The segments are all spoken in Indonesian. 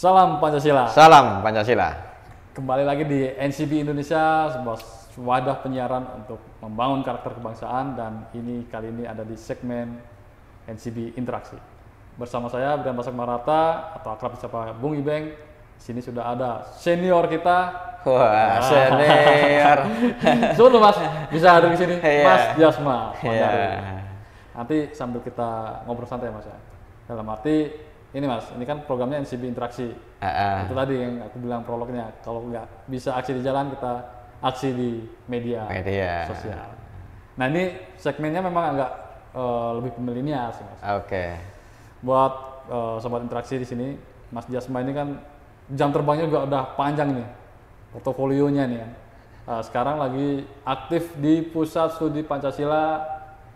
Salam Pancasila. Salam Pancasila. Kembali lagi di NCB Indonesia, sebuah wadah penyiaran untuk membangun karakter kebangsaan, dan kali ini ada di segmen NCB Interaksi. Bersama saya Brian Basak Marata atau akrab disapa Bung Ibeng. Di sini sudah ada senior kita. Wah, senior. Sudah Mas, bisa hadir di sini. Iya. Mas Jasma. Iya. Nanti sambil kita ngobrol santai Mas ya. Dalam arti ini Mas, ini kan programnya NCB Interaksi. Itu tadi yang aku bilang prolognya. Kalau nggak bisa aksi di jalan, kita aksi di media sosial. Nah ini segmennya memang agak lebih milenial sih Mas. Oke. Buat sobat interaksi di sini, Mas Jasma ini kan jam terbangnya juga udah panjang nih, portofolionya nih kan. Sekarang lagi aktif di Pusat Studi Pancasila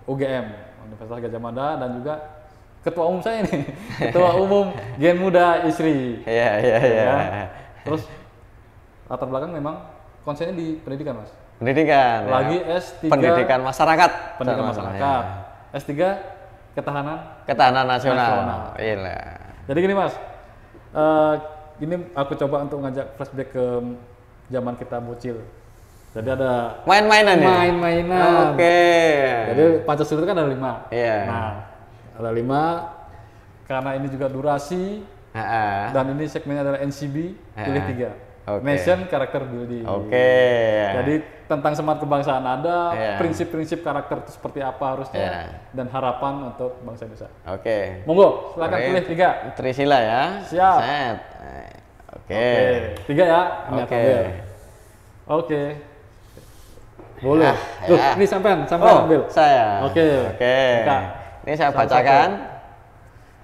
UGM, Universitas Gadjah Mada, dan juga ketua umum saya nih, ketua umum Gen Muda ISRI. Iya. Terus latar belakang memang konsennya di pendidikan Mas. Pendidikan. Lagi ya. S3 Pendidikan masyarakat. Pendidikan masyarakat. S3 Ketahanan nasional. Iya. Jadi gini Mas, ini aku coba untuk ngajak flashback ke zaman kita bocil. Jadi ada Main-mainan ya? Main-mainan. Oke. Jadi Pancasila itu kan ada 5. Iya. Nah, ada 5, karena ini juga durasi, dan ini segmennya adalah NCB, pilih 3. Oke. Nation Character Building. Oke. Jadi tentang semangat kebangsaan ada, prinsip-prinsip karakter itu seperti apa harusnya, dan harapan untuk bangsa Indonesia. Oke. Monggo, silakan pilih 3. Trisila ya. Siap. Set. Oke. 3 ya. Ini Oke. Oke. Boleh. Loh, ini sampean Oh, ambil. saya. Oke. Buka. Ini saya bacakan.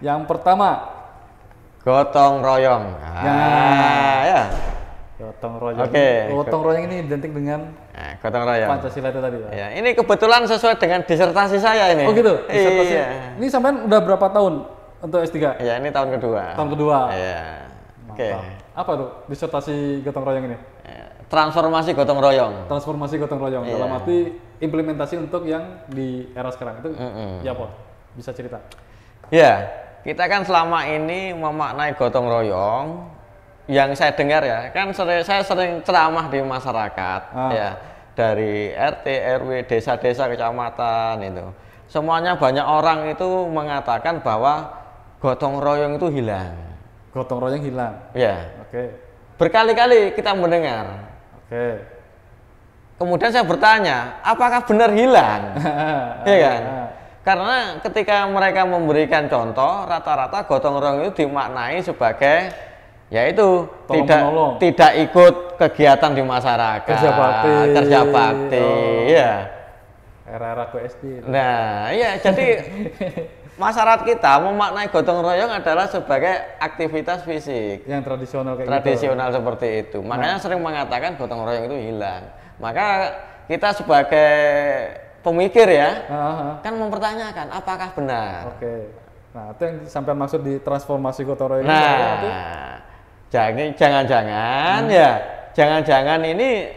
Yang pertama, Gotong royong. Ya. gotong royong. Oke. Gotong royong ini identik dengan Gotong royong. Pancasila itu tadi ya. Ya, ini kebetulan sesuai dengan disertasi saya ini. Oh gitu. Disertasi. Iya. Ini sampean udah berapa tahun untuk S3? Ya, ini tahun kedua. Tahun kedua. Iya. Oke. Apa tuh disertasi gotong royong ini? Transformasi gotong royong. Transformasi gotong royong. Iya. Dalam arti implementasi untuk yang di era sekarang itu. Ya apa? Bisa cerita? Ya, kita kan selama ini memaknai gotong royong, yang saya dengar ya, kan saya sering ceramah di masyarakat, ya, dari RT, RW, desa-desa, kecamatan itu. Semuanya banyak orang itu mengatakan bahwa gotong royong itu hilang. Gotong royong hilang. Ya. Oke. Berkali-kali kita mendengar. Oke. Kemudian saya bertanya, apakah benar hilang? Ya kan? Karena ketika mereka memberikan contoh, rata-rata gotong royong itu dimaknai sebagai yaitu tidak ikut kegiatan di masyarakat, kerja bakti, ya. Era-era ke SD. Nah, iya, jadi masyarakat kita memaknai gotong royong adalah sebagai aktivitas fisik yang tradisional kayak tradisional gitu. Seperti itu. Makanya sering mengatakan gotong royong itu hilang. Maka kita sebagai pemikir ya, kan mempertanyakan apakah benar. Oke. Nah, itu yang sampai maksud di transformasi gotong royong. Nah, jangan-jangan ya, jangan-jangan ini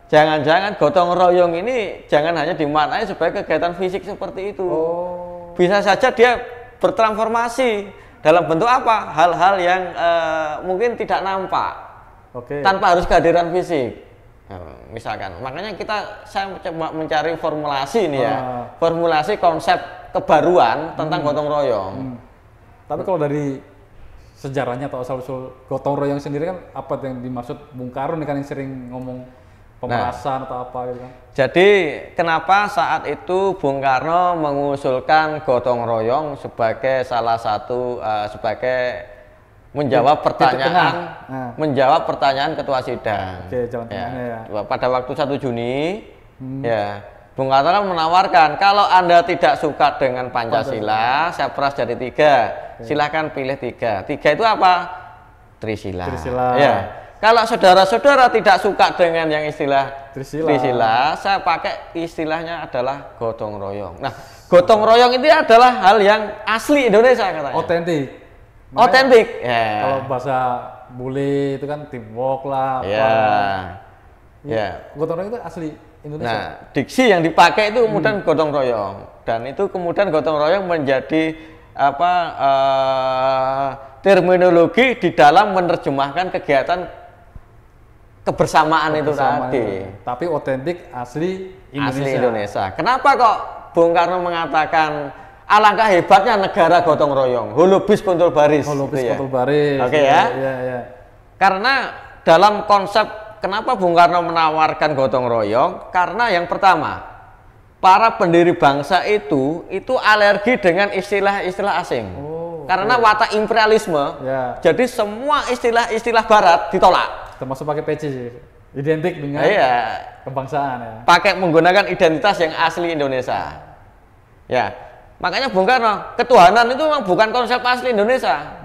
jangan-jangan gotong royong ini jangan hanya dimaknai sebagai kegiatan fisik seperti itu. Bisa saja dia bertransformasi dalam bentuk apa? Hal-hal yang mungkin tidak nampak, tanpa harus kehadiran fisik. Misalkan, makanya saya coba mencari formulasi ini ya, formulasi konsep kebaruan tentang gotong royong. Tapi kalau dari sejarahnya atau asal-usul gotong royong sendiri kan apa yang dimaksud Bung Karno nih kan yang sering ngomong pemerasan atau apa gitu kan? Jadi kenapa saat itu Bung Karno mengusulkan gotong royong sebagai salah satu sebagai menjawab pertanyaan ketua sidang. Oke, jalan tengahnya ya. Pada waktu 1 Juni, ya, Bung Karno menawarkan kalau Anda tidak suka dengan Pancasila, saya peras jadi 3. Silahkan pilih 3. 3 itu apa? Trisila. Ya. Kalau saudara-saudara tidak suka dengan yang istilah Trisila, saya pakai istilahnya adalah gotong royong. Nah, gotong royong ini adalah hal yang asli Indonesia katanya. Otentik. Ya. Kalau bahasa bule itu kan teamwork lah. Ya. Gotong royong itu asli Indonesia. Nah, diksi yang dipakai itu kemudian gotong royong, dan itu kemudian gotong royong menjadi terminologi di dalam menerjemahkan kegiatan kebersamaan itu tadi. Tapi otentik asli Indonesia. Asli Indonesia. Kenapa kok Bung Karno mengatakan alangkah hebatnya negara gotong royong, holobis kuntul baris. Holobis gitu ya. kuntul baris. Oke ya. Iya. Karena dalam konsep kenapa Bung Karno menawarkan gotong royong? Karena yang pertama, para pendiri bangsa itu alergi dengan istilah-istilah asing. Karena watak imperialisme. Ya. Jadi semua istilah-istilah barat ditolak. Termasuk pakai peci sih. Identik dengan kebangsaan ya. Pakai menggunakan identitas yang asli Indonesia. Ya. Makanya Bung Karno, ketuhanan itu memang bukan konsep asli Indonesia.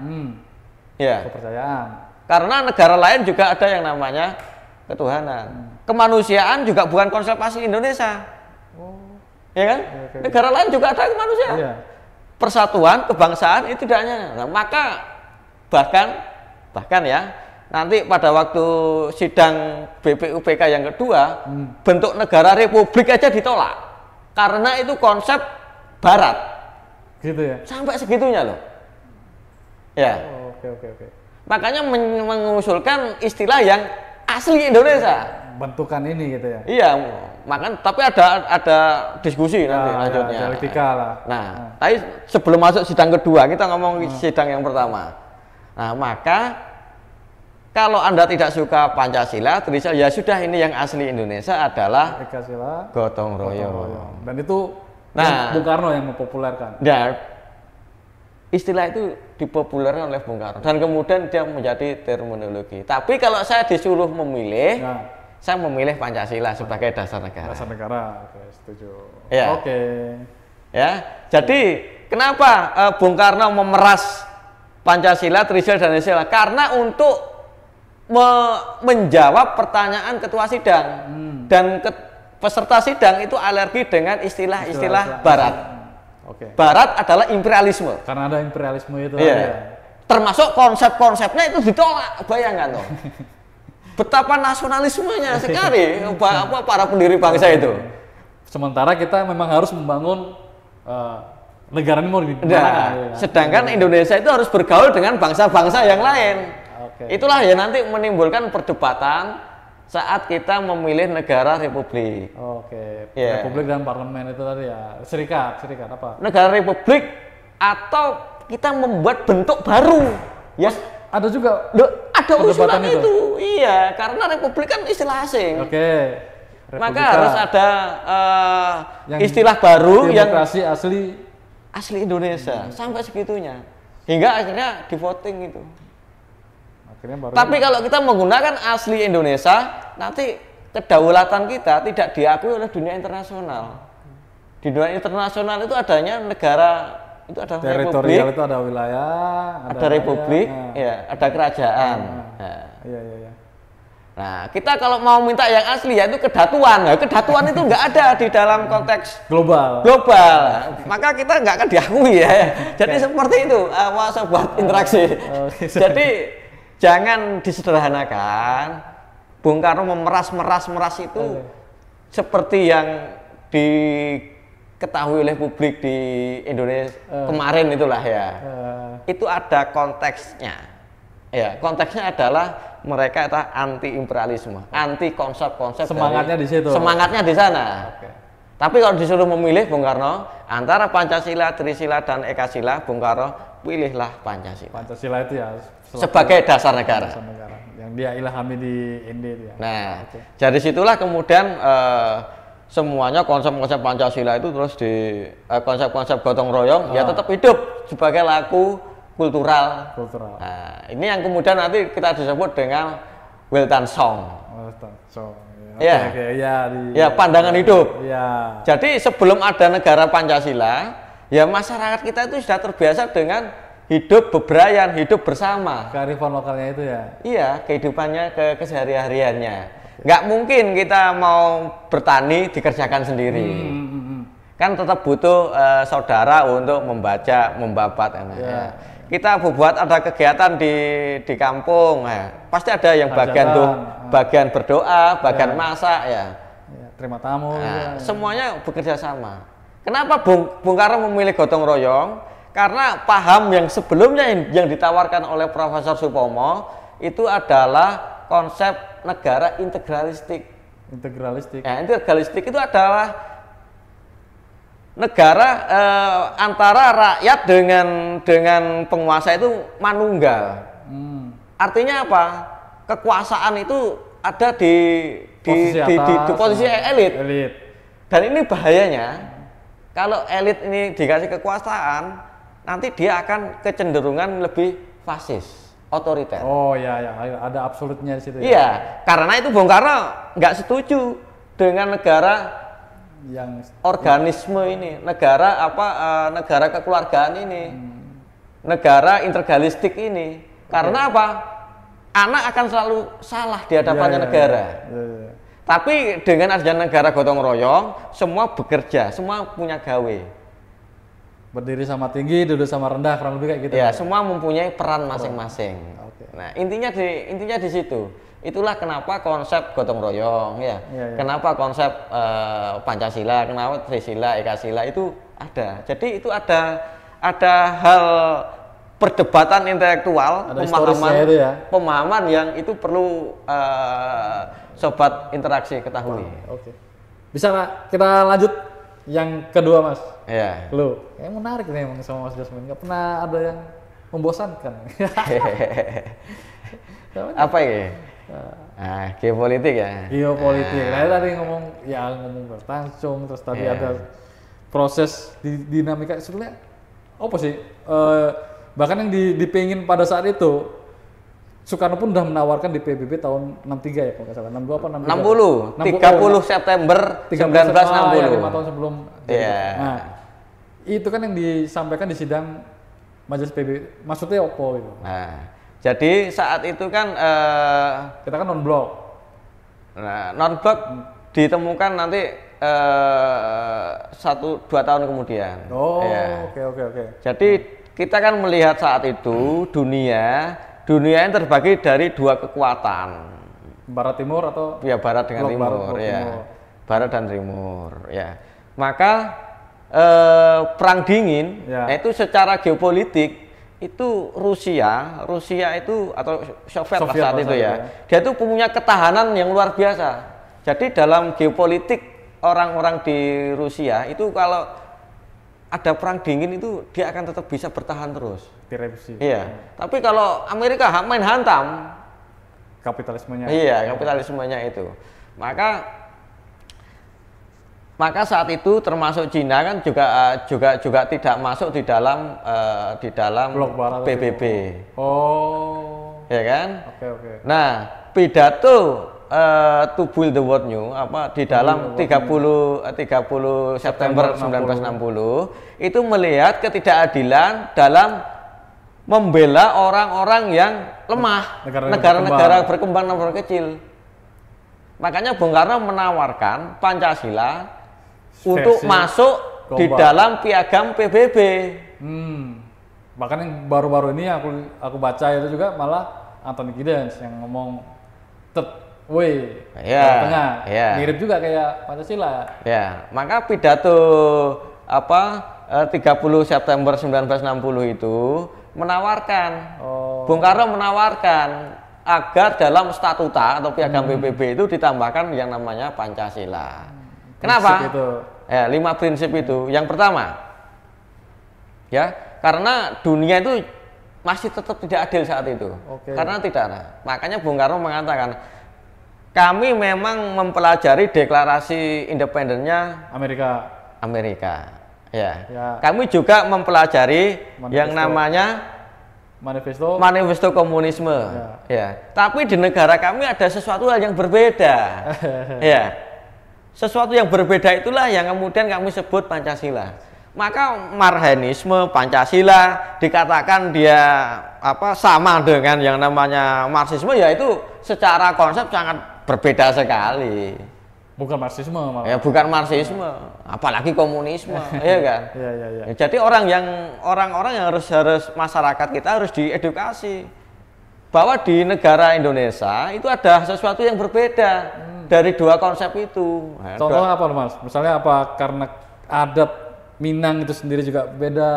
Ya. Kepercayaan. Karena negara lain juga ada yang namanya ketuhanan. Kemanusiaan juga bukan konsep asli Indonesia. Ya kan? Oke. Negara lain juga ada kemanusiaan. Iya. Persatuan, kebangsaan itu tidak hanya. Nah, maka bahkan ya, nanti pada waktu sidang BPUPK yang kedua, bentuk negara republik aja ditolak. Karena itu konsep barat. Gitu ya. Sampai segitunya loh. Ya. Oke. Makanya mengusulkan istilah yang asli Indonesia. Bentukan ini gitu ya. Iya, tapi ada diskusi nanti lanjutnya. Dialektika lah. Nah, tapi sebelum masuk sidang kedua kita ngomong sidang yang pertama. Nah, maka kalau Anda tidak suka Pancasila, Trisila, ya sudah, ini yang asli Indonesia adalah Pancasila, gotong royong. Dan itu Bung Karno yang mempopulerkan. Ya, istilah itu dipopulerkan oleh Bung Karno dan kemudian dia menjadi terminologi. Tapi kalau saya disuruh memilih, saya memilih Pancasila sebagai dasar negara. Dasar negara, oke, setuju. Ya. Oke. Ya, jadi kenapa Bung Karno memeras Pancasila, Trisila, dan Trisila? Karena untuk menjawab pertanyaan ketua sidang dan peserta sidang itu alergi dengan istilah-istilah Barat. Oke. Barat adalah imperialisme. Karena ada imperialisme itu. Iya. Ya. Termasuk konsep-konsepnya itu ditolak, bayangkan loh. Betapa nasionalismenya sekali para pendiri bangsa itu. Sementara kita memang harus membangun negara ini mau gimana. Sedangkan Indonesia itu harus bergaul dengan bangsa-bangsa yang lain. Itulah ya nanti menimbulkan perdebatan saat kita memilih negara republik. Republik dan parlemen itu tadi ya. Serikat apa? Negara republik atau kita membuat bentuk baru. Ya. Ada juga. Ada usulan itu. Iya, karena republik kan istilah asing. Maka harus ada istilah baru demokrasi yang asli Indonesia. Sampai segitunya. Hingga akhirnya di voting itu. Tapi kalau kita menggunakan asli Indonesia, nanti kedaulatan kita tidak diakui oleh dunia internasional. Di dunia internasional itu adanya negara, itu ada teritorial, republik, itu ada wilayah, ada republik, ya, ada kerajaan. Nah, kita kalau mau minta yang asli yaitu kedatuan. Nah, kedatuan itu nggak ada di dalam konteks global. Maka kita nggak akan diakui ya. Jadi seperti itu, sobat interaksi. Jadi jangan disederhanakan. Bung Karno memeras itu seperti yang diketahui oleh publik di Indonesia kemarin itulah ya. Itu ada konteksnya. Ya, konteksnya adalah mereka itu anti imperialisme, anti konsep-konsep. Semangatnya di situ. Semangatnya di sana. Tapi kalau disuruh memilih Bung Karno antara Pancasila, Trisila, dan Ekasila, Bung Karno pilihlah Pancasila. Pancasila itu ya sebagai dasar negara. Yang dia ilhami di Inde itu ya. Nah, dari situlah kemudian semuanya konsep-konsep Pancasila itu terus di konsep-konsep gotong royong ya tetap hidup sebagai laku kultural. Nah, ini yang kemudian nanti kita disebut dengan Weltanschauung. Ya, pandangan hidup. Ya. Jadi sebelum ada negara Pancasila, ya masyarakat kita itu sudah terbiasa dengan hidup bebrayan, hidup bersama. Kearifan lokalnya itu ya. Iya, kehidupannya, kesehari-hariannya. Nggak mungkin kita mau bertani dikerjakan sendiri. Kan tetap butuh saudara untuk membaca, membabat. Kita buat ada kegiatan di kampung, pasti ada yang bagian berdoa, bagian masak ya. Terima tamu. Semuanya bekerja sama. Kenapa Bung Karno memilih gotong royong? Karena paham yang sebelumnya yang ditawarkan oleh Profesor Supomo itu adalah konsep negara integralistik. Integralistik. Ya, integralistik itu adalah negara antara rakyat dengan penguasa itu manunggal. Artinya apa? Kekuasaan itu ada di posisi elit. Dan ini bahayanya, kalau elit ini dikasih kekuasaan, nanti dia akan kecenderungan lebih fasis, otoriter. Oh ya, ada absolutnya di situ. Iya, karena itu Bung Karno nggak setuju dengan negara yang organisme ini, negara negara kekeluargaan ini, negara integralistik ini. Karena apa? Anak akan selalu salah di hadapannya negara. Tapi dengan adanya negara gotong royong, semua bekerja, semua punya gawe. Berdiri sama tinggi, duduk sama rendah, kurang lebih kayak gitu. Ya, semua mempunyai peran masing-masing. Okay. Nah, intinya di situ. Itulah kenapa konsep gotong royong, ya. Kenapa konsep Pancasila, kenapa Trisila, Ekasila itu ada. Jadi itu ada hal perdebatan intelektual, pemahaman yang itu perlu sobat interaksi ketahui. Oke. Bisa nggak kita lanjut yang kedua, Mas? Iya. Lu, kayak menarik nih emang sama Mas Jasmine. Nggak pernah ada yang membosankan. Apa ya? Geopolitik ya. Geopolitik. Nah, tadi ngomong berlangsung, terus tadi ada proses dinamika sebenarnya apa sih? Bahkan yang dipengin pada saat itu Soekarno pun udah menawarkan di PBB tahun 63 ya kalau nggak salah, 62 apa 63? 60 September 1960. Ya, 5 tahun sebelum. Yeah. Nah, itu kan yang disampaikan di sidang Majelis PBB. Maksudnya apa itu? Nah, jadi saat itu kan kita kan non-blok. Nah, non-blok ditemukan nanti 1-2 tahun kemudian. Oh, ya. Oke. Jadi kita kan melihat saat itu dunia yang terbagi dari 2 kekuatan. Barat Timur atau? Ya, Barat dengan Timur, ya. Timur. Barat dan Timur, ya. Maka perang dingin, itu secara geopolitik itu Rusia itu atau Soviet saat itu ya. Dia itu punya ketahanan yang luar biasa. Jadi dalam geopolitik orang-orang di Rusia itu kalau ada perang dingin itu dia akan tetap bisa bertahan terus. Direvisi. Iya. Tapi kalau Amerika main hantam kapitalismenya. Iya, kapitalismenya itu. Maka saat itu termasuk Cina kan juga tidak masuk di dalam blok barat PBB. Oh. Ya kan? Oke. Nah, pidato to build the world new di dalam 30 September 1960 itu melihat ketidakadilan dalam membela orang-orang yang lemah, negara-negara berkembang dan kecil. Makanya Bung Karno menawarkan Pancasila untuk masuk di dalam piagam PBB. Bahkan yang baru-baru ini aku baca itu juga malah Anthony Giddens yang ngomong tengah, mirip juga kayak Pancasila. Ya, maka pidato 30 September 1960 itu menawarkan, Bung Karno menawarkan agar dalam statuta atau piagam PBB itu ditambahkan yang namanya Pancasila. Kenapa? Ya, 5 prinsip itu. Yang pertama, ya, karena dunia itu masih tetap tidak adil saat itu. Karena tidak ada. Makanya Bung Karno mengatakan, kami memang mempelajari deklarasi independennya Amerika. Ya. Kami juga mempelajari yang namanya manifesto komunisme. Ya. Tapi di negara kami ada sesuatu hal yang berbeda. Ya. Sesuatu yang berbeda itulah yang kemudian kami sebut Pancasila. Maka Marxisme, Pancasila dikatakan dia sama dengan yang namanya Marxisme, yaitu secara konsep sangat berbeda sekali. Bukan Marxisme malah. Ya, bukan Marxisme, apalagi komunisme, ya kan? Ya. Jadi orang-orang yang harus masyarakat kita harus diedukasi bahwa di negara Indonesia itu ada sesuatu yang berbeda dari 2 konsep itu. Contohnya apa, Mas? Misalnya apa karena adat Minang itu sendiri juga beda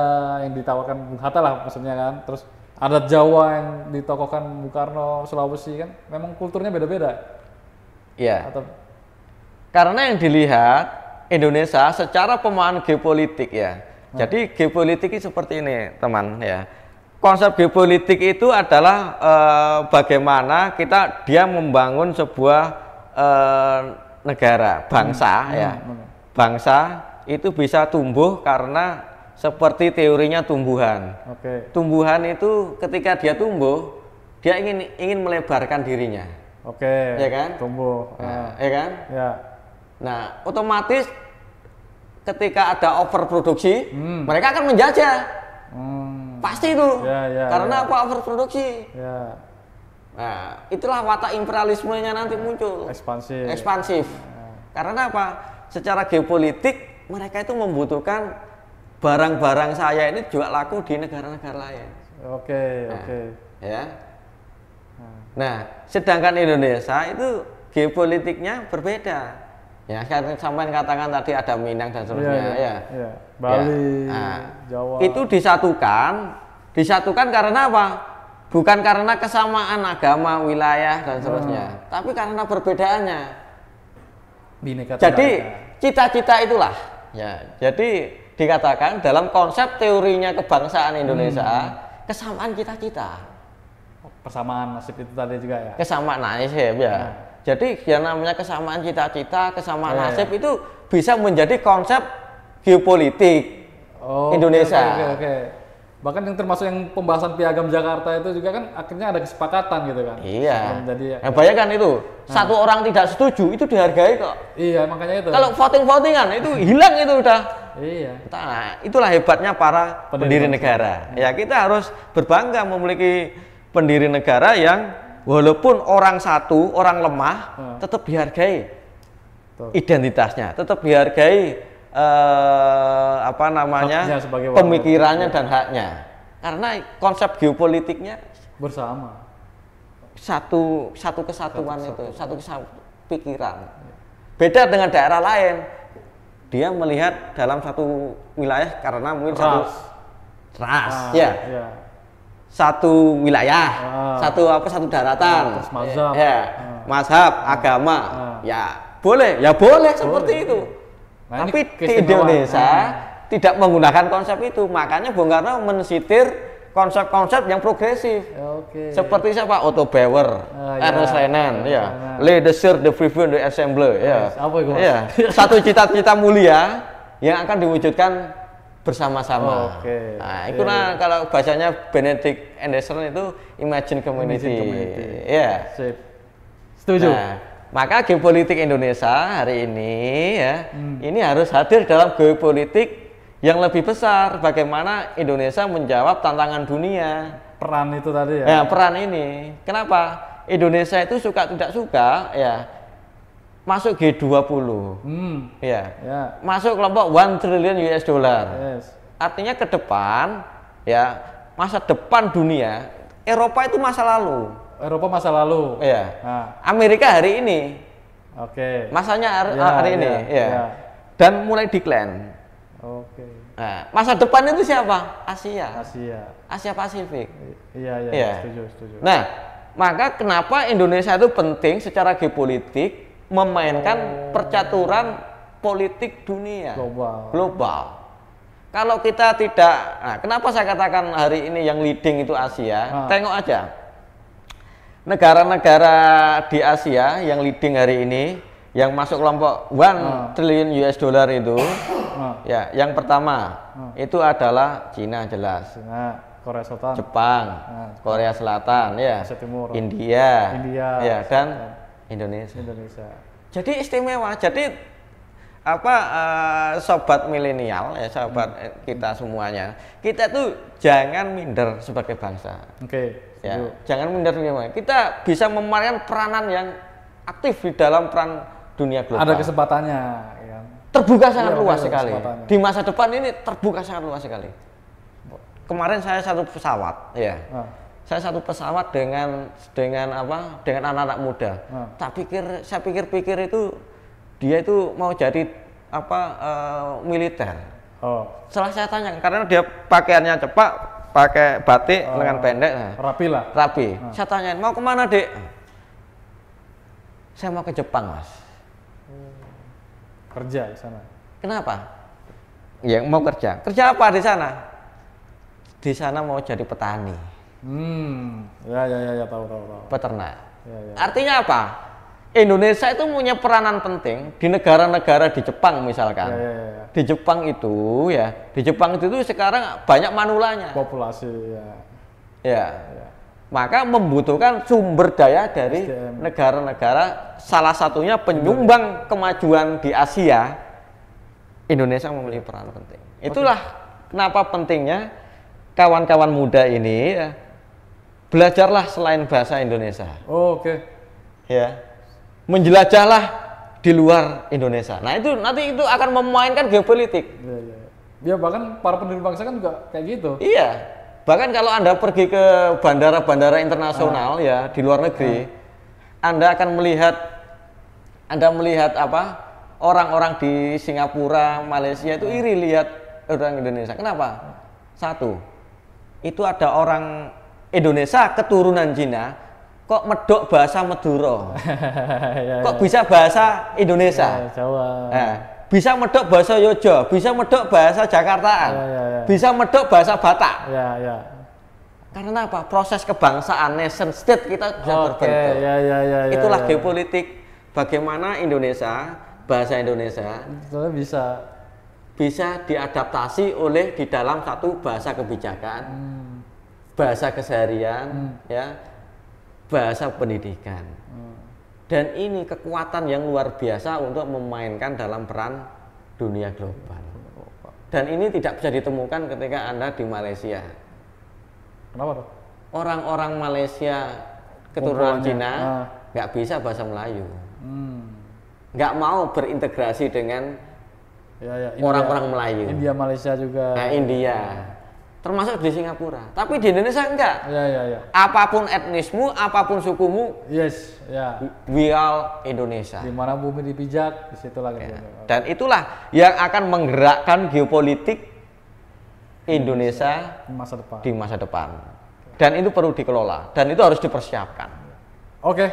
yang ditawarkan Bung Hatta lah maksudnya kan. Terus adat Jawa yang ditokohkan Bung Karno, Sulawesi kan memang kulturnya beda-beda. Iya. Atau Karena yang dilihat Indonesia secara pemahaman geopolitik ya. Jadi geopolitik itu seperti ini, teman ya. Konsep geopolitik itu adalah bagaimana dia membangun sebuah negara, bangsa ya. Bangsa itu bisa tumbuh karena seperti teorinya tumbuhan. Oke. Tumbuhan itu ketika dia tumbuh, dia ingin melebarkan dirinya. Oke. Ya kan? Tumbuh. Nah, ya kan? Ya. Nah, otomatis ketika ada overproduksi, mereka akan menjajah. Pasti itu. Karena apa? Overproduksi. Ya. Nah, itulah watak imperialismenya nanti muncul. Ekspansif. Karena apa? Secara geopolitik mereka itu membutuhkan barang-barang saya ini juga laku di negara-negara lain. Oke. Ya. Nah, sedangkan Indonesia itu geopolitiknya berbeda. Ya, sampai katakan tadi ada Minang dan seterusnya. Iya. Bali, Jawa. Itu disatukan karena apa? Bukan karena kesamaan agama, wilayah dan seterusnya, tapi karena perbedaannya. Jadi cita-cita itulah. Ya, jadi dikatakan dalam konsep teorinya kebangsaan Indonesia, kesamaan cita-cita. Persamaan nasib itu tadi juga ya. Kesamaan nasib ya. Jadi yang namanya kesamaan cita-cita, kesamaan nasib itu bisa menjadi konsep geopolitik Indonesia. Oke. Bahkan yang termasuk yang pembahasan Piagam Jakarta itu juga kan akhirnya ada kesepakatan gitu kan. Iya. Nah, bayangkan itu, satu orang tidak setuju itu dihargai kok. Iya, makanya itu. Kalau voting-votingan itu hilang itu udah. Iya. Nah, itulah hebatnya para pendiri negara. Ya, kita harus berbangga memiliki pendiri negara yang walaupun orang lemah, tetap dihargai identitasnya, tetap dihargai pemikirannya dan haknya. Karena konsep geopolitiknya bersama, satu kesatuan itu, satu pikiran. Beda dengan daerah lain, dia melihat dalam satu wilayah karena mungkin satu ras, satu wilayah, satu daratan, mazhab, agama, ya boleh seperti itu. Nah, tapi di Indonesia tidak menggunakan konsep itu, makanya Bung Karno mensitir konsep-konsep yang progresif. Seperti siapa? Otto Bauer, Ernest Renan, Leadership, the Freedom, the Assembly, satu cita-cita mulia yang akan diwujudkan bersama-sama. Nah, itu kalau bahasanya Benedict Anderson itu Imagine Community. Ya. Setuju. Nah, maka geopolitik Indonesia hari ini ini harus hadir dalam geopolitik yang lebih besar. Bagaimana Indonesia menjawab tantangan dunia. Peran itu tadi ya. Peran ini. Kenapa? Indonesia itu suka tidak suka masuk G20. Masuk kelompok 1 trillion US dollar. Artinya ke depan masa depan dunia, Eropa itu masa lalu. Amerika hari ini. Masanya hari ini. Dan mulai decline. Nah, masa depan itu siapa? Asia Pasifik. Setuju. Nah, maka kenapa Indonesia itu penting secara geopolitik memainkan percaturan politik dunia global. Kalau kita tidak, kenapa saya katakan hari ini yang leading itu Asia? Tengok aja negara-negara di Asia yang leading hari ini, yang masuk kelompok 1 trillion US dollar itu, yang pertama itu adalah Cina jelas, Korea Selatan, Jepang, Korea Selatan, Asia Timur, India, dan Indonesia. Jadi istimewa. Jadi sobat milenial sobat kita semuanya, kita tuh jangan minder sebagai bangsa. Jangan minder. Kita bisa memainkan peranan yang aktif di dalam peran dunia global. Ada kesempatannya. Terbuka sangat luas sekali. Di masa depan ini terbuka sangat luas sekali. Kemarin saya satu pesawat, saya satu pesawat dengan anak-anak muda. Saya pikir itu dia itu mau jadi militer. Oh, Setelah saya tanya, karena dia pakaiannya cepak, pakai batik lengan pendek, nah, rapi lah. rapi. Saya tanyain, mau kemana dek? Saya mau ke Jepang mas. Kerja di sana. Kenapa? Ya mau kerja. Kerja apa di sana? Di sana mau jadi petani, Ya, tahu. peternak. Ya. Artinya apa? Indonesia itu punya peranan penting di negara-negara di Jepang misalkan. Ya. Di Jepang itu ya, di Jepang itu sekarang banyak manulanya. Populasi ya. Ya. Maka membutuhkan sumber daya dari SDM. negara-negara, salah satunya penyumbang kemajuan di Asia. Indonesia memiliki peran penting. Itulah kenapa pentingnya kawan-kawan muda ini ya, belajarlah selain bahasa Indonesia. Oh, oke. Ya. Menjelajahlah di luar Indonesia. Nah, itu nanti itu akan memainkan geopolitik. Ya. Ya bahkan para pendiri bangsa kan juga kayak gitu. Iya. Bahkan kalau Anda pergi ke bandara-bandara internasional ya di luar negeri, Anda akan melihat apa? Orang-orang di Singapura, Malaysia itu iri lihat orang Indonesia. Kenapa? Satu, itu ada orang Indonesia keturunan Cina, kok medok bahasa Madura, kok bisa bahasa Indonesia, Jawa. nah, bisa medok bahasa Yojo, bisa medok bahasa Jakartaan, bisa medok bahasa Batak. Ya. Karena apa? Proses kebangsaan, nation state kita bisa berbentuk. Ya. Itulah geopolitik. Bagaimana Indonesia, bahasa Indonesia Soalnya bisa diadaptasi oleh di dalam satu bahasa kebijakan, bahasa keseharian, ya, bahasa pendidikan. Dan ini kekuatan yang luar biasa untuk memainkan dalam peran dunia global. Dan ini tidak bisa ditemukan ketika Anda di Malaysia. Kenapa tuh? Orang-orang Malaysia keturunan Cina nggak bisa bahasa Melayu, nggak mau berintegrasi dengan orang-orang Melayu. India, Malaysia juga. Nah, India, termasuk di Singapura. Tapi di Indonesia enggak. Ya. Apapun etnismu, apapun sukumu, Yes, ya. we all Indonesia. Di mana bumi dipijak, di situlah gitu. Dan itulah yang akan menggerakkan geopolitik Indonesia di masa depan. Dan itu perlu dikelola dan itu harus dipersiapkan. Oke.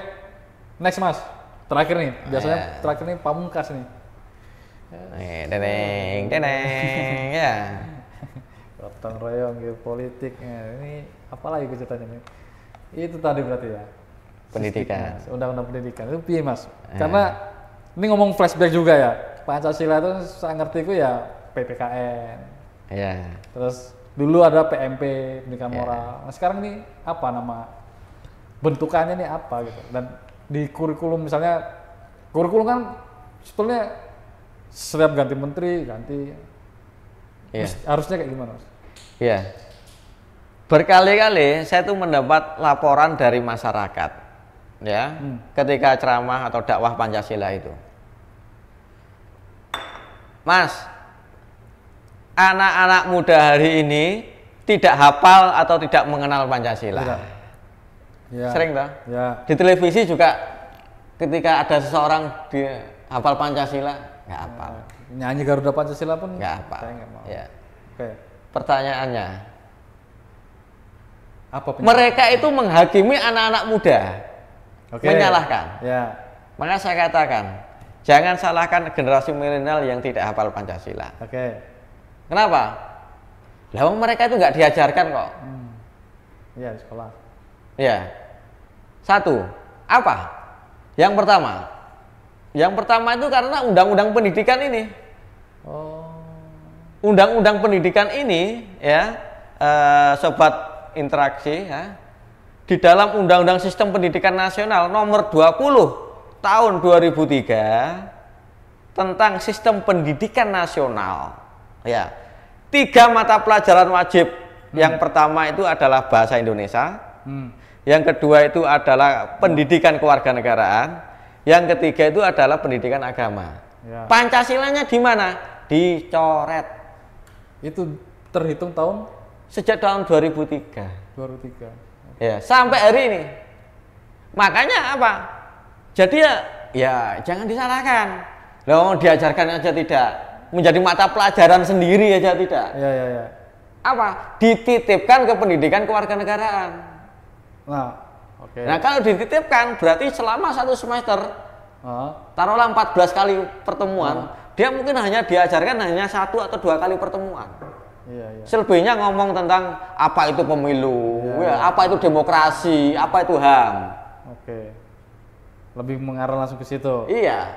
Next Mas. Terakhir nih, biasanya terakhir nih pamungkas nih. Deneng ya. Gotong royong geopolitiknya. Ini apa lagi ceritanya nih? Itu tadi berarti ya. Pendidikan. Undang-undang pendidikan itu piye Mas? Karena ini ngomong flashback juga ya. Pancasila itu saya ngerti itu ya PPKN. Ya. Terus dulu ada PMP, pendidikan moral. Nah, sekarang ini apa nama bentukannya ini apa gitu? Dan di kurikulum misalnya, kurikulum kan sebetulnya setiap ganti menteri, harusnya kayak gimana Mas? Ya. Berkali-kali saya tuh mendapat laporan dari masyarakat ya, ketika ceramah atau dakwah Pancasila itu. Mas, anak-anak muda hari ini tidak hafal atau tidak mengenal Pancasila. Tidak. Ya. Sering toh? Ya. Di televisi juga ketika ada seseorang di hafal Pancasila, nggak hafal. Nyanyi Garuda Pancasila pun Nggak hafal. saya nggak mau. Ya. Oke. Pertanyaannya, Apa mereka itu menghakimi anak-anak muda, menyalahkan. Ya. Maka saya katakan, jangan salahkan generasi milenial yang tidak hafal Pancasila. Oke. Kenapa? Lah mereka itu nggak diajarkan kok. Iya, di sekolah. Ya. Satu, apa? Yang pertama itu karena undang-undang pendidikan ini. Oh. Undang-undang pendidikan ini ya, sobat interaksi ya. Di dalam Undang-Undang Sistem Pendidikan Nasional nomor 20 tahun 2003 tentang sistem pendidikan nasional. Ya. 3 mata pelajaran wajib. Yang pertama itu adalah bahasa Indonesia. Yang kedua itu adalah pendidikan kewarganegaraan. Yang ketiga itu adalah pendidikan agama. Ya. Pancasilanya di mana? Dicoret. Itu terhitung tahun Sejak tahun 2003. 2003. Ya, sampai hari ini. Makanya apa? Jadi ya jangan disalahkan. Loh, diajarkan aja tidak. menjadi mata pelajaran sendiri aja tidak. Iya, iya, iya. Apa? Dititipkan ke pendidikan kewarganegaraan. Nah, oke. Nah, kalau dititipkan berarti selama 1 semester, Ah, taruhlah 14 kali pertemuan, dia mungkin hanya diajarkan hanya 1 atau 2 kali pertemuan. iya, iya. Selebihnya ngomong tentang apa itu pemilu, Iya, iya. apa itu demokrasi, apa itu HAM. Oke. Lebih mengarah langsung ke situ. Iya.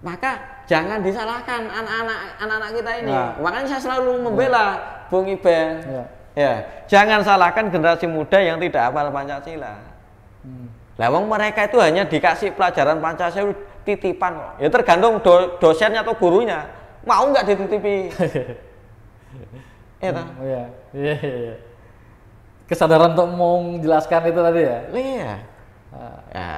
Maka jangan disalahkan anak-anak kita ini. Nah. Makanya saya selalu membela Bung Iben. Iya. Ya, jangan salahkan generasi muda yang tidak hafal Pancasila. Lah wong mereka itu hanya dikasih pelajaran Pancasila titipan kok. Ya tergantung dosennya atau gurunya. Mau nggak dititipi? Iya toh? Oh, iya. Iya, iya, iya. Kesadaran untuk mau menjelaskan itu tadi ya. Iya. Ah, Ya,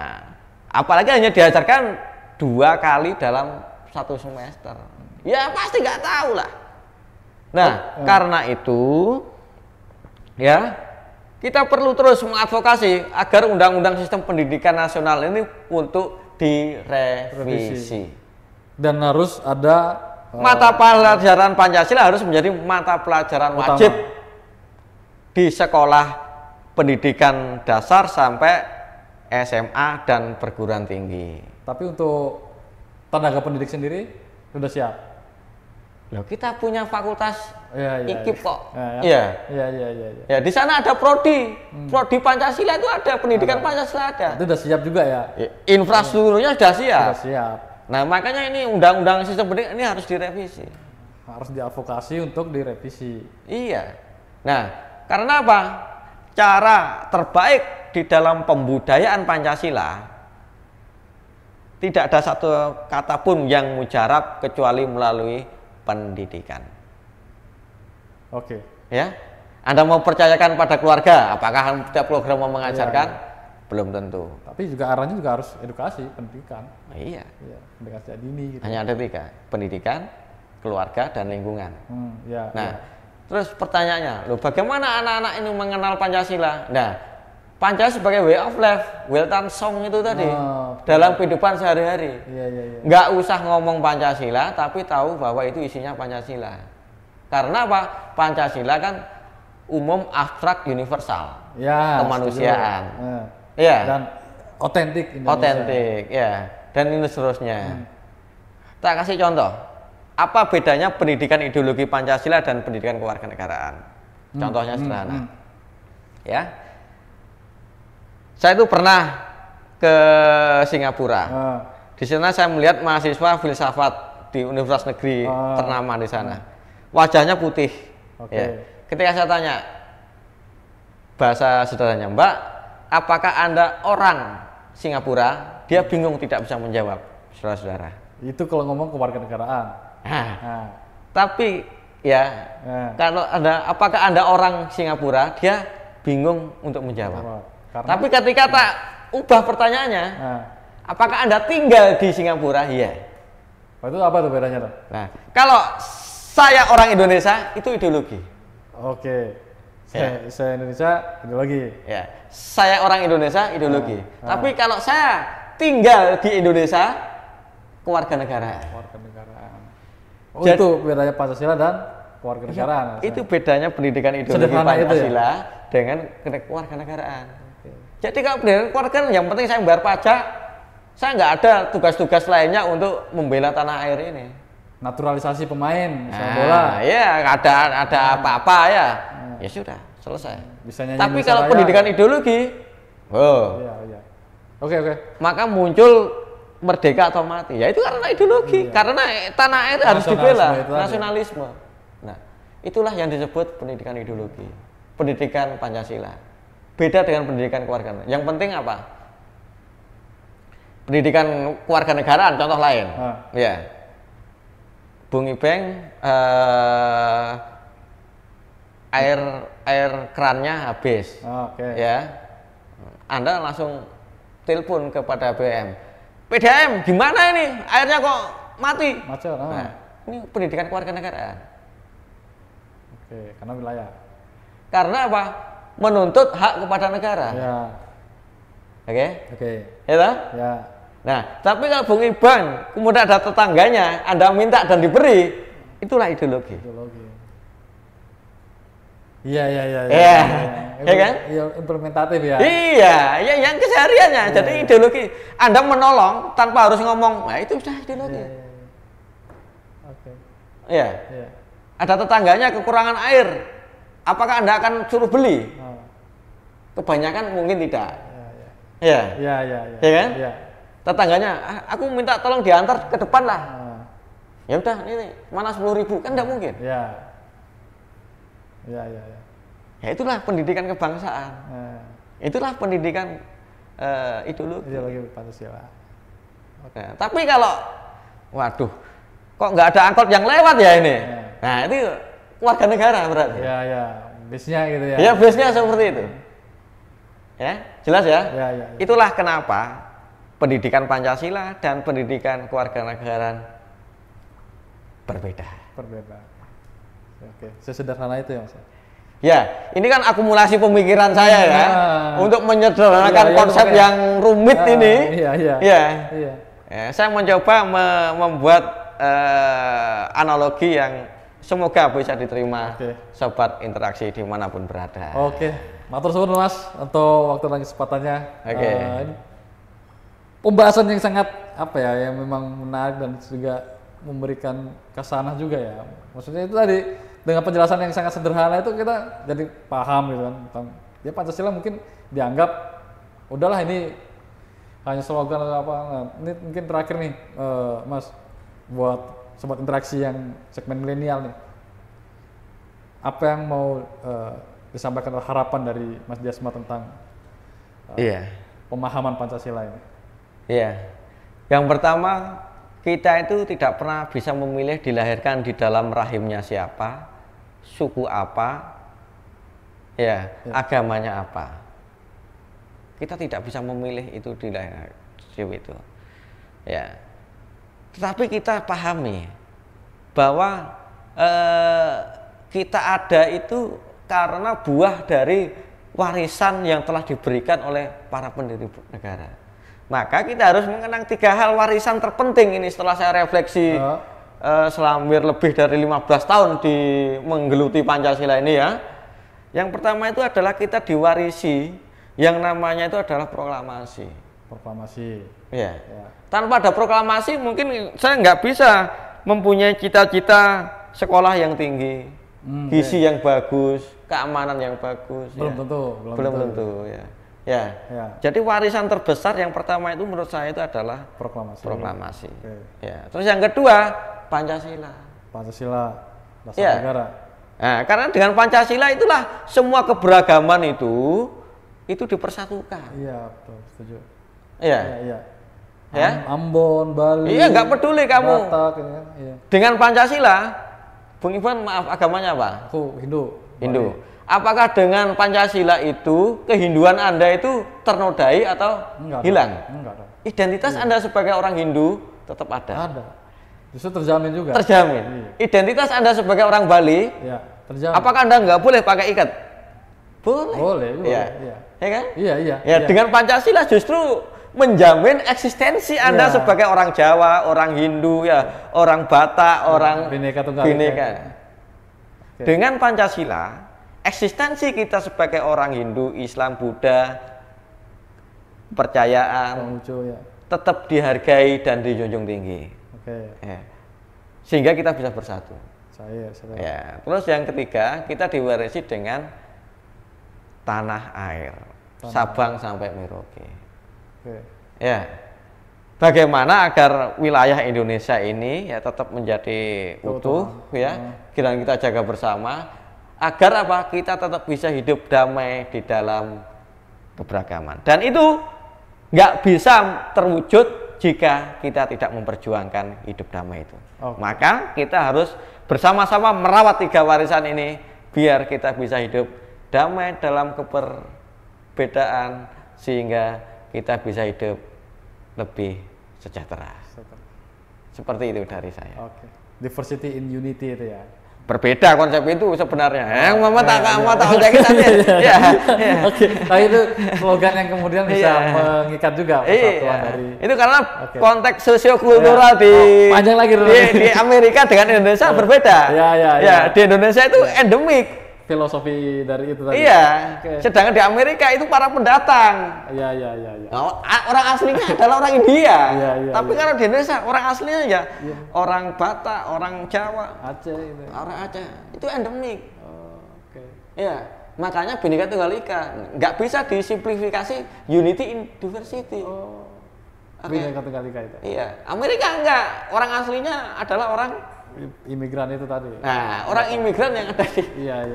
apalagi hanya diajarkan 2 kali dalam 1 semester. Ya pasti nggak tahu lah. Nah, karena itu ya kita perlu terus mengadvokasi agar undang-undang sistem pendidikan nasional ini untuk direvisi. Dan harus ada Mata pelajaran Pancasila harus menjadi mata pelajaran Utama. wajib di sekolah pendidikan dasar sampai SMA dan perguruan tinggi. tapi untuk tenaga pendidik sendiri sudah siap. Loh, kita punya fakultas Iya, iya. IKIP kok. Iya. Iya. Iya, iya, iya, iya. Ya, di sana ada prodi. Prodi Pancasila itu ada, pendidikan Pancasila ada. Itu sudah siap juga ya. Ya, infrastrukturnya sudah siap. Sudah siap. Nah, makanya ini undang-undang sistem pendidikan ini harus direvisi. Harus diadvokasi untuk direvisi. Iya. Nah, karena apa? Cara terbaik di dalam pembudayaan Pancasila tidak ada satu kata pun yang mujarab kecuali melalui pendidikan. Oke. Ya, Anda mau percayakan pada keluarga, apakah setiap program mau mengajarkan? Belum tentu. Tapi juga arahnya juga harus edukasi, pendidikan. Nah, iya, Iya, pendidikan sejak dini gitu. hanya ada 3, pendidikan, keluarga, dan lingkungan. Ya. Nah, terus pertanyaannya, loh bagaimana anak-anak ini mengenal Pancasila? Nah, Pancasila sebagai way of life, Weltan Song itu tadi, dalam kehidupan sehari-hari. Iya, iya, iya. Nggak usah ngomong Pancasila, tapi tahu bahwa itu isinya Pancasila. Karena apa? Pancasila kan umum, abstrak, universal, Ya, kemanusiaan. setuju. Iya. Dan otentik Indonesia. Otentik, ya, dan ini seterusnya. Tak kasih contoh, apa bedanya pendidikan ideologi Pancasila dan pendidikan kewarganegaraan? Contohnya sederhana, ya. Saya itu pernah ke Singapura. Di sana saya melihat mahasiswa filsafat di Universitas Negeri ternama di sana. Wajahnya putih. Oke. Ya. Ketika saya tanya, bahasa sederhananya, Mbak, apakah Anda orang Singapura? Dia bingung, tidak bisa menjawab, saudara-saudara. Itu kalau ngomong kewarganegaraan. Nah, tapi ya, kalau apakah Anda orang Singapura? Dia bingung untuk menjawab. Tapi ketika tak ubah pertanyaannya, apakah Anda tinggal di Singapura? Iya. Itu apa tuh bedanya tuh? Nah, kalau saya orang Indonesia, itu ideologi. Oke. Saya Indonesia ideologi. Ya, saya orang Indonesia ideologi. Tapi kalau saya tinggal di Indonesia, kewarganegaraan. Kewarganegaraan. Oh, itu bedanya Pancasila dan kewarganegaraan. Itu bedanya pendidikan ideologi Sederhana itu Pancasila dengan kewarganegaraan. Jadi kalau pendidikan kewarganegaraan, yang penting saya bayar pajak, saya nggak ada tugas-tugas lainnya untuk membela tanah air ini. Naturalisasi pemain, misalnya bola. Ya, ada apa-apa ya. Ya sudah, selesai. Bisa nyanyi Tapi Indonesia kalau Raya. pendidikan ideologi, Iya, iya. Oke. maka muncul merdeka atau mati. Ya itu karena ideologi, karena tanah air harus dibela, nasionalisme. Nah, itulah yang disebut pendidikan ideologi, pendidikan Pancasila. Beda dengan pendidikan kewarganegaraan. Yang penting apa? Pendidikan kewarganegaraan, contoh lain. Ya, Bung Ibeng, air kerannya habis. Ya, Anda langsung telepon kepada BM. PDAM, gimana ini? Airnya kok mati? Macet. Nah, ini pendidikan kewarganegaraan. Oke, karena wilayah. Karena apa? Menuntut hak kepada negara. Ya. Oke? Oke. Ya toh? Ya. Nah, tapi kalau Bung Iban kemudian ada tetangganya, Anda minta dan diberi, itulah ideologi. Ideologi. Iya. Iya. Ya kan? Iya, implementatif ya. Iya, ya yang kesehariannya. Jadi ideologi. Anda menolong tanpa harus ngomong, nah itu sudah ideologi. Iya. Oke. Iya. Iya. Ada tetangganya kekurangan air, apakah Anda akan suruh beli? Oh. Kebanyakan mungkin tidak. Iya. Iya. Iya. Ya kan? Iya. Tetangganya, aku minta tolong diantar ke depan lah. Ah. Ya udah, ini mana 10.000, kan tidak mungkin. Iya. Iya. Ya itulah pendidikan kebangsaan. Itulah pendidikan ideologi. Ideologi Pancasila. Nah, tapi kalau, waduh, kok nggak ada angkot yang lewat ya ini? Nah itu warga negara berarti. Iya. Bisnya gitu ya. Ya base-nya seperti itu. Ya, jelas ya? Iya. Itulah kenapa pendidikan Pancasila dan pendidikan kewarganegaraan berbeda. Oke, sesederhana itu ya Mas. Ya, ini kan akumulasi pemikiran saya ya, untuk menyederhanakan Iya, konsep makanya. yang rumit ini. Iya. Ya, saya mencoba membuat analogi yang semoga bisa diterima sobat interaksi dimanapun berada. Oke, matur suwun Mas untuk waktu dan kesempatannya. Oke. Ini pembahasan yang sangat yang memang menarik dan juga memberikan kesanah juga ya. Maksudnya itu tadi dengan penjelasan yang sangat sederhana itu kita jadi paham gitu kan tentang ya Pancasila mungkin dianggap udahlah ini hanya slogan atau apa. Nah, ini mungkin terakhir nih Mas buat sobat interaksi yang segmen milenial nih. Apa yang mau disampaikan harapan dari Mas Jasma tentang pemahaman Pancasila ini? Iya. Yang pertama, kita itu tidak pernah bisa memilih dilahirkan di dalam rahimnya siapa, suku apa, agamanya apa. Kita tidak bisa memilih itu dilahirkan itu. Ya. Tetapi kita pahami bahwa kita ada itu karena buah dari warisan yang telah diberikan oleh para pendiri negara. Maka kita harus mengenang 3 hal warisan terpenting ini setelah saya refleksi selama lebih dari 15 tahun di menggeluti Pancasila ini ya. Yang pertama itu adalah kita diwarisi yang namanya itu adalah proklamasi. Ya. Tanpa ada proklamasi mungkin saya nggak bisa mempunyai cita-cita sekolah yang tinggi, gizi yang bagus, keamanan yang bagus. Belum tentu ya. Ya. Jadi warisan terbesar yang pertama itu menurut saya itu adalah proklamasi. Ya. Terus yang kedua Pancasila dasar negara. Nah, karena dengan Pancasila itulah semua keberagaman itu dipersatukan. Iya, betul, setuju. Iya. Ya. Ambon, Bali. Iya, nggak peduli kamu. Batak, ini kan. Iya. Dengan Pancasila, Bung Ivan maaf agamanya apa? Aku Hindu. Apakah dengan Pancasila itu kehinduan Anda itu ternodai atau hilang? Enggak. Identitas Anda sebagai orang Hindu tetap ada. Justru terjamin juga. Terjamin. Iya. Identitas Anda sebagai orang Bali, terjamin. Apakah Anda nggak boleh pakai ikat? Boleh. Iya. Ya kan? Iya. Dengan Pancasila justru menjamin eksistensi Anda sebagai orang Jawa, orang Hindu, orang Batak, orang Bhinneka Tunggal Bhinneka. Dengan Pancasila, eksistensi kita sebagai orang Hindu, Islam, Buddha, kepercayaan tetap dihargai dan dijunjung tinggi. Sehingga kita bisa bersatu. Ya. Terus yang ketiga, kita diwarisi dengan tanah air, Sabang sampai Merauke. Ya. Bagaimana agar wilayah Indonesia ini tetap menjadi utuh dan kita jaga bersama agar kita tetap bisa hidup damai di dalam keberagaman. Dan itu nggak bisa terwujud jika kita tidak memperjuangkan hidup damai itu. Maka kita harus bersama-sama merawat 3 warisan ini biar kita bisa hidup damai dalam keberbedaan sehingga kita bisa hidup lebih sejahtera. Seperti itu dari saya. Diversity in unity itu ya. Berbeda konsep itu sebenarnya. Yang mama tak ocekin tapi ya. Oke, nah itu slogan yang kemudian bisa mengikat juga persatuan dari. Itu karena konteks sosiokultural panjang lagi di Amerika dengan Indonesia berbeda. Ya, di Indonesia itu endemik. Filosofi dari itu tadi. Iya. Sedangkan di Amerika itu para pendatang. Iya. Orang aslinya adalah orang India. Iya. Tapi karena di Indonesia orang aslinya ya orang Batak, orang Jawa, Aceh itu. orang Aceh. Itu endemik. Oke. Iya. Makanya Bhinneka Tunggal Ika nggak bisa disimplifikasi unity in diversity. Bhinneka Tunggal Ika itu. Iya. Amerika enggak. Orang aslinya adalah orang imigran itu tadi. Nah, orang imigran yang ada di. Iya.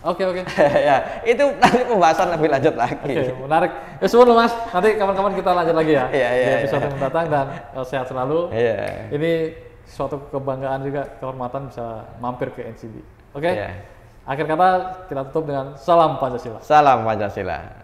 Oke. Ya, itu nanti pembahasan lebih lanjut lagi. Oke, menarik. Semua Mas, nanti kapan-kapan kita lanjut lagi ya. Iya. Di episode mendatang dan sehat selalu. Iya. Ini suatu kebanggaan juga, kehormatan bisa mampir ke NCB. Oke. Iya. Akhir kata kita tutup dengan salam Pancasila. Salam Pancasila.